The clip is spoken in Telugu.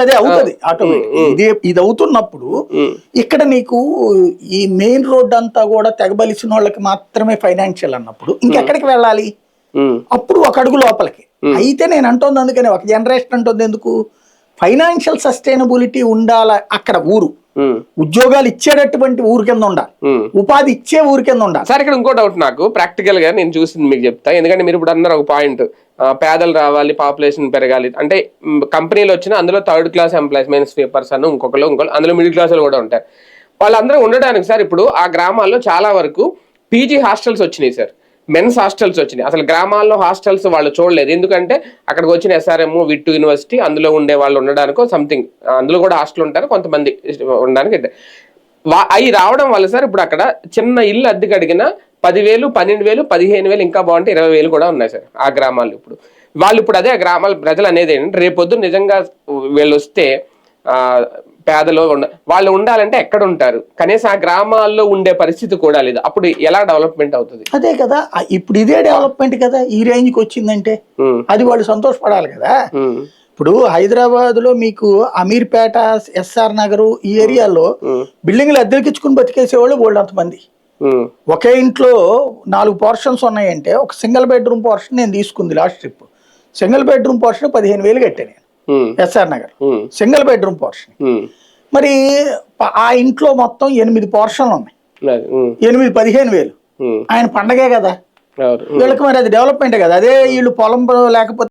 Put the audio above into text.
అదే అవుతుంది ఆటోమేటిక్. ఇది అవుతున్నప్పుడు ఇక్కడ నీకు ఈ మెయిన్ రోడ్ అంతా కూడా తెగబలిసిన వాళ్ళకి మాత్రమే ఫైనాన్షియల్ అన్నప్పుడు ఇంకెక్కడికి వెళ్ళాలి? అప్పుడు ఒక అడుగు లోపలికి. అయితే నేను అంటుంది అందుకని ఒక జనరేషన్ అంటుంది ఎందుకు, ఫైనాన్షియల్ సస్టైనబిలిటీ ఉండాల అక్కడ ఊరు, ఉద్యోగాలు ఇచ్చేటటువంటి ఊరి కింద ఉండాలి, ఉపాధి ఇచ్చే ఊరి కింద ఉండాలి. సార్ ఇక్కడ ఇంకో డౌట్ నాకు ప్రాక్టికల్ గా నేను చూసింది మీకు చెప్తా, ఎందుకంటే మీరు ఇప్పుడు అన్నారు ఒక పాయింట్, పేదలు రావాలి, పాపులేషన్ పెరగాలి అంటే కంపెనీలు వచ్చినా అందులో third class employees main sweepers అని ఇంకొకరు అందులో మిడిల్ క్లాస్ కూడా ఉంటారు. వాళ్ళందరూ ఉండడానికి సార్ ఇప్పుడు ఆ గ్రామాల్లో చాలా వరకు పీజీ హాస్టల్స్ వచ్చినాయి సార్, మెన్స్ హాస్టల్స్ వచ్చినాయి. అసలు గ్రామాల్లో హాస్టల్స్ వాళ్ళు చూడలేదు, ఎందుకంటే అక్కడికి వచ్చిన SRM, విట్టు యూనివర్సిటీ అందులో ఉండే వాళ్ళు ఉండడానికో సంథింగ్, అందులో కూడా హాస్టల్ ఉంటారు కొంతమంది ఉండడానికి. అవి రావడం వల్ల సార్ ఇప్పుడు అక్కడ చిన్న ఇల్లు అద్దెకి అడిగిన 10,000, 12,000, 15,000, ఇంకా బాగుంటే 20,000 కూడా ఉన్నాయి సార్ ఆ గ్రామాల్లో. ఇప్పుడు వాళ్ళు ఇప్పుడు అదే ఆ గ్రామాల ప్రజలు అనేది ఏంటంటే రేపొద్దు నిజంగా వీళ్ళు వస్తే పేదలో వాళ్ళు ఉండాలంటే ఎక్కడ ఉంటారు, కనీసం ఆ గ్రామాల్లో ఉండే పరిస్థితి కూడా లేదు. అప్పుడు ఎలా డెవలప్మెంట్ అవుతుంది? అదే కదా, ఇప్పుడు ఇదే డెవలప్మెంట్ కదా ఈ రేంజ్కి వచ్చిందంటే అది వాళ్ళు సంతోషపడాలి కదా. ఇప్పుడు హైదరాబాద్ లో మీకు అమీర్పేట, SR నగర్ ఈ ఏరియాలో బిల్డింగ్లు అద్దెకిచ్చుకుని బతికేసేవాళ్ళు వాళ్ళు అంతమంది. ఒకే ఇంట్లో 4 పోర్షన్స్ ఉన్నాయంటే ఒక సింగిల్ బెడ్రూమ్ పోర్షన్ నేను తీసుకుంది last trip, single bedroom portion 15,000 కట్టా నేను SR Nagar single bedroom portion. మరి ఆ ఇంట్లో మొత్తం 8 పోర్షన్లు ఉన్నాయి, 15,000. ఆయన పండగే కదా వీళ్ళకి, మరి అది డెవలప్మెంటే కదా. అదే వీళ్ళు పొలం లేకపోతే